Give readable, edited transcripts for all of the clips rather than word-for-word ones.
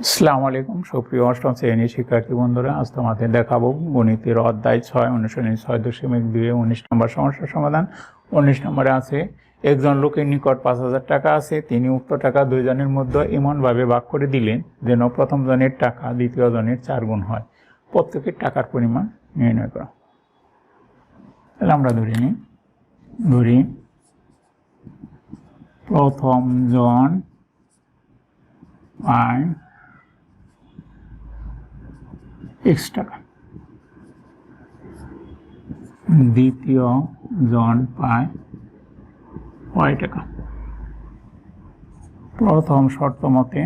আসসালামু আলাইকুম সুপ্রিয় অষ্টম শ্রেণীর শিক্ষার্থী বন্ধুরা, আজ তোমাদের দেখাবো গণিতের অধ্যায় 6 অনুশীলনী 6.2 19 নম্বর সমস্যার সমাধান। 19 নম্বরে আছে, একজন লোকের নিকট 5,000 টাকা আছে, তিনি উক্ত টাকা দুইজনের মধ্যে এমনভাবে ভাগ করে দিলেন যেন প্রথম জনের টাকা দ্বিতীয় জনের 4 গুণ হয়। প্রত্যেকের টাকার পরিমাণ নির্ণয় করা। তাহলে আমরা ধরি প্রথম জন পায় x টাকা, দ্বিতীয় জন পায় y টাকা। প্রথম শর্ত মতে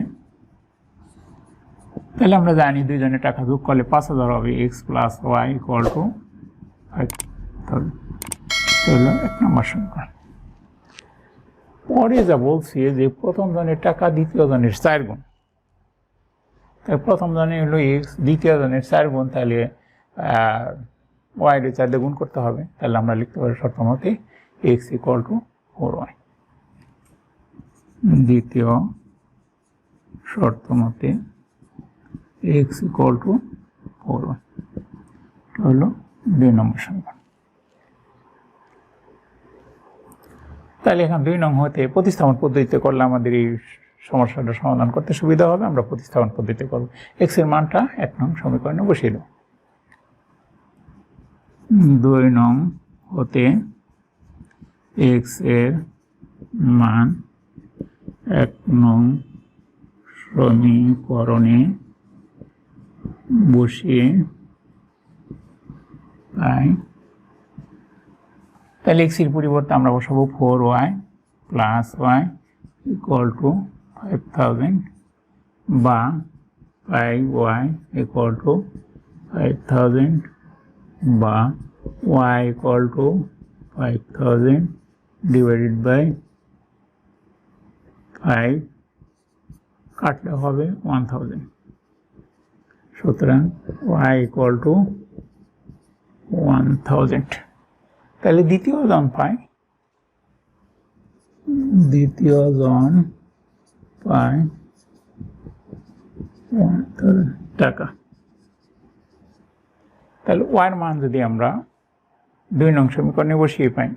তাহলে আমরা জানি দুইজনের টাকা যোগ করলে 5,000 হবে, x plus y equal to 5,000। এক নম্বর সমীকরণ। পরে যা বলছি যে প্রথম জনের টাকা দ্বিতীয় জনের 4 গুণ, তাহলে প্রথম জনের হলো x, দ্বিতীয় জনের 4 গুণ, তাহলে y এর 4 দিয়ে গুণ করতে হবে। তাহলে আমরা লিখতে পারি শর্ত মতে x ইকুয়াল টু 4y। দ্বিতীয় শর্ত মতে x ইকুয়াল টু 4y হলো 2 নম্বর সমীকরণ। তাহলে এখন 2 নং হতে প্রতিস্থাপন পদ্ধতিতে করলে আমাদের এই সমস্যাটা সমাধান করতে সুবিধা হবে। আমরা প্রতিস্থাপন পদ্ধতিতে করব। x এর মানটা 1 নং সমীকরণে বসিয়ে দেব। 2 নং হতে x এর মান 1 নং সমীকরণে বসিয়ে পাই। তাহলে x এর পরিবর্তে আমরা বসাবো 4y plus y equal to 5,000 বা 5y ইকুয়াল টু 5,000 বা y equal to 5,000 divided by 5 কাটলে হবে 1,000। সুতরাং y ইকুয়াল টু 1,000। তাহলে দ্বিতীয় জন পায়, টাকা। তাহলে y এর মান যদি আমরা 2 নং সমীকরণে বসিয়ে পাই,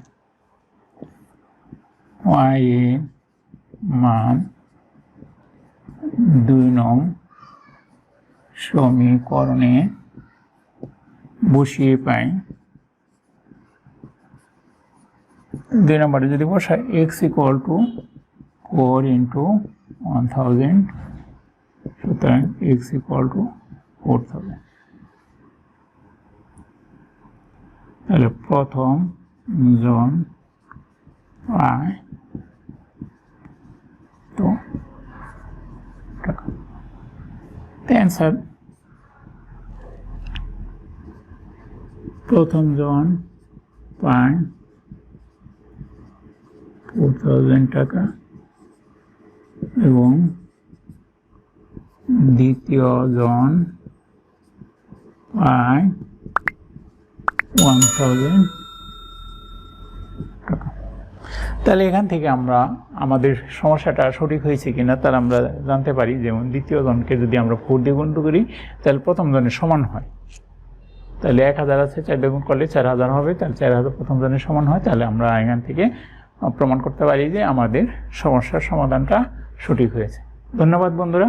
y এর মান 2 নং সমীকরণে বসিয়ে পাই। 2 নম্বরে যদি বসাই x ইকুয়াল টু 4 ইন্টু 1,000, সুতরাং x ইকুয়াল টু 4,000। তাহলে প্রথম জন পায় তো টাকা। অ্যান্সার, প্রথম জন পায় 4,000 টাকা এবং দ্বিতীয় জন পায় 1,000 টাকা। তাহলে এখান থেকে আমরা আমাদের সমস্যাটা সঠিক হয়েছে কিনা তাহলে আমরা জানতে পারি। যেমন দ্বিতীয় জনকে যদি আমরা 4 দিয়ে গুণ করি তাহলে প্রথম জনের সমান হয়। তাহলে 1,000 আছে, 4 দিয়ে গুণ করলে 4,000 হবে, তাহলে 4,000 প্রথম জনের সমান হয়। তাহলে আমরা এখান থেকে প্রমাণ করতে পারি যে আমাদের সমস্যার সমাধানটা সঠিক হয়েছে। ধন্যবাদ বন্ধুরা।